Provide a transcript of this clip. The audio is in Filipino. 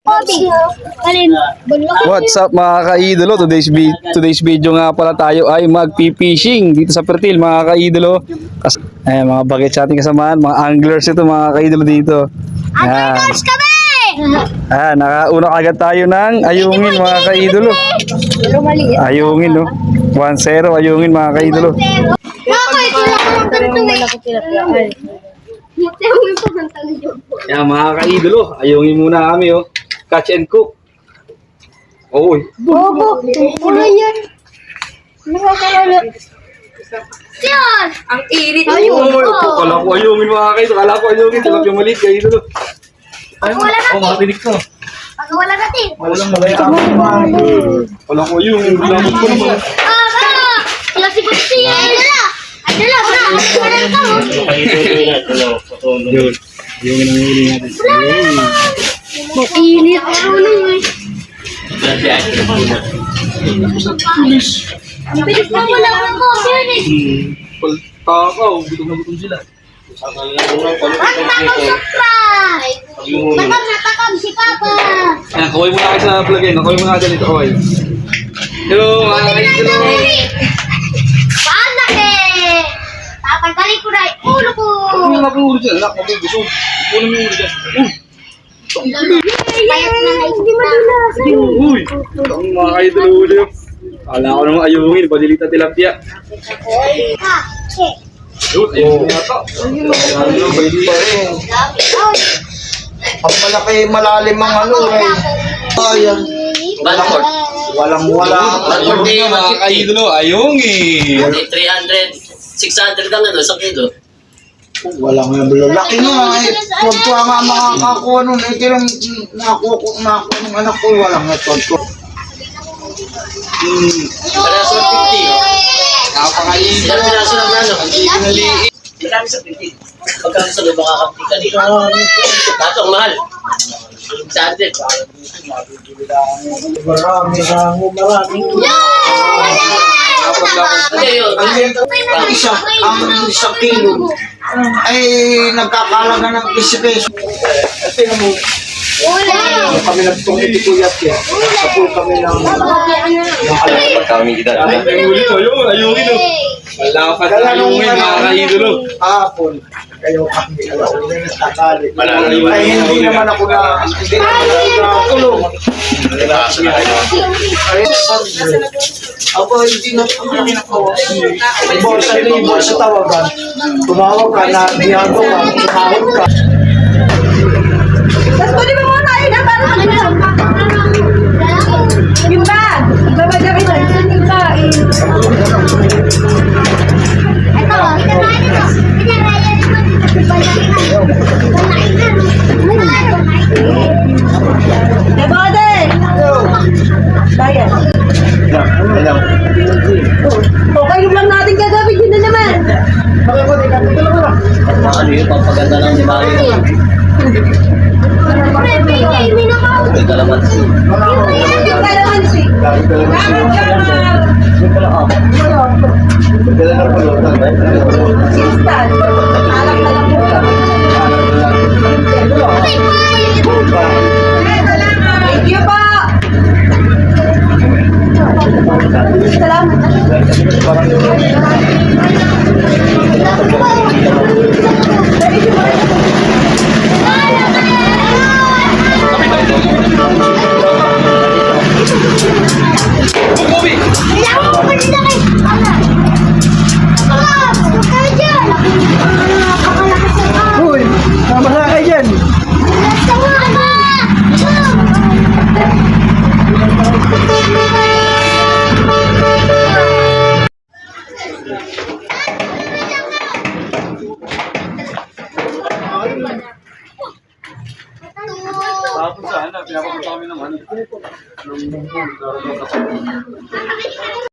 What's up mga ka-idolo? Today's video nga pala tayo ay magpi-fishing dito sa Pertil mga ka-idolo. Ayan, mga bagay sa ating kasamahan, mga anglers ito mga ka-idolo dito. Anglers kami! Nakauna agad tayo ng ayungin mga ka-idolo. Ayungin no. 1-0 ayungin mga ka-idolo. Ayan mga ka-idolo, ayungin muna kami oh. Catch and cook. Oy. Bobo! Ulo yan! Nakakalala. Yan! Ang init Ayun! Kala ko ayungin mga kayo. Kala ko ayungin. Talap yung maliit kayo dito. Pag wala natin. Matinig to. Pag wala natin. Walang malaya. Kala ko ayungin. Lamot ko naman. Sila si Butsi. Adala! Adala! Wala ka mo. Yun. Ayungin ang huli natin. Mainit. Ang bilis na wala ko. Paltakaw. Gutom na gutom sila. Pagtakam surprise! Natakam si Papa! Ayan, kaway muna kayo sa vlog eh. Kaway muna kayo dito. Kaway. Hello mga kayo. Paano eh? Tatanggalin ko na yung ulo ko! Ano yung nakuhuli dyan? Anak, mabibusog. Ano yung huli dyan? Payat na hindi madulas. Uy! Ang mga kayo huli. Kala ko naman ayungin. Badilita tilapia. Ha? Che. Yun, ayungin yata. Ayun, baili pa rin. Ang malaki, malalim ang ano eh. Ayan. Walang-wala. Ayungin mga kaidolo. Ayungin. 300, 600 lang ano, isang kilo. Walang laki nga eh. Huwag ko nga makakakuha nun. Eh, kailang nakakuha ng anak ko. Walang netod ko. Parehas 150. Napakaidolo. Ilang piraso lang na, no? Pinaliit. Marami sa 50. Pagkano sa loob makakapti ka dito. Tatong mahal. 600. Marami. Ano yun? Ang isang kilo ay nagkakalaga ng 10 peso. At tingnan mo, kami nagtungit ito yat eh. Sa pool kami ng Kami kita. Ayungin to. Ayungin to. Wala ka pa ayungin mga kaidolo. hapon. Kayo kami alam na nagkakali. Ayungin. Ay hindi naman ako tulong. Ako hindi na ako. Sa tawagan. Tumawag ka na biyado ka. Tumawag ka. Tapos kunin mo muna yun na para yung bag. Babagay na yung bag. Ito, ito na ito. Debode! Bayan. Okay, yung lang natin kagabi yun na naman. Ano yun, pampaganda lang di ba? May kalamansi. Yung kalamansi. Instant. Alak na lang po. Thank you po. Salamat. Uy, sama na kayo dyan. Tapos sana, pinapapunta kami ng ano.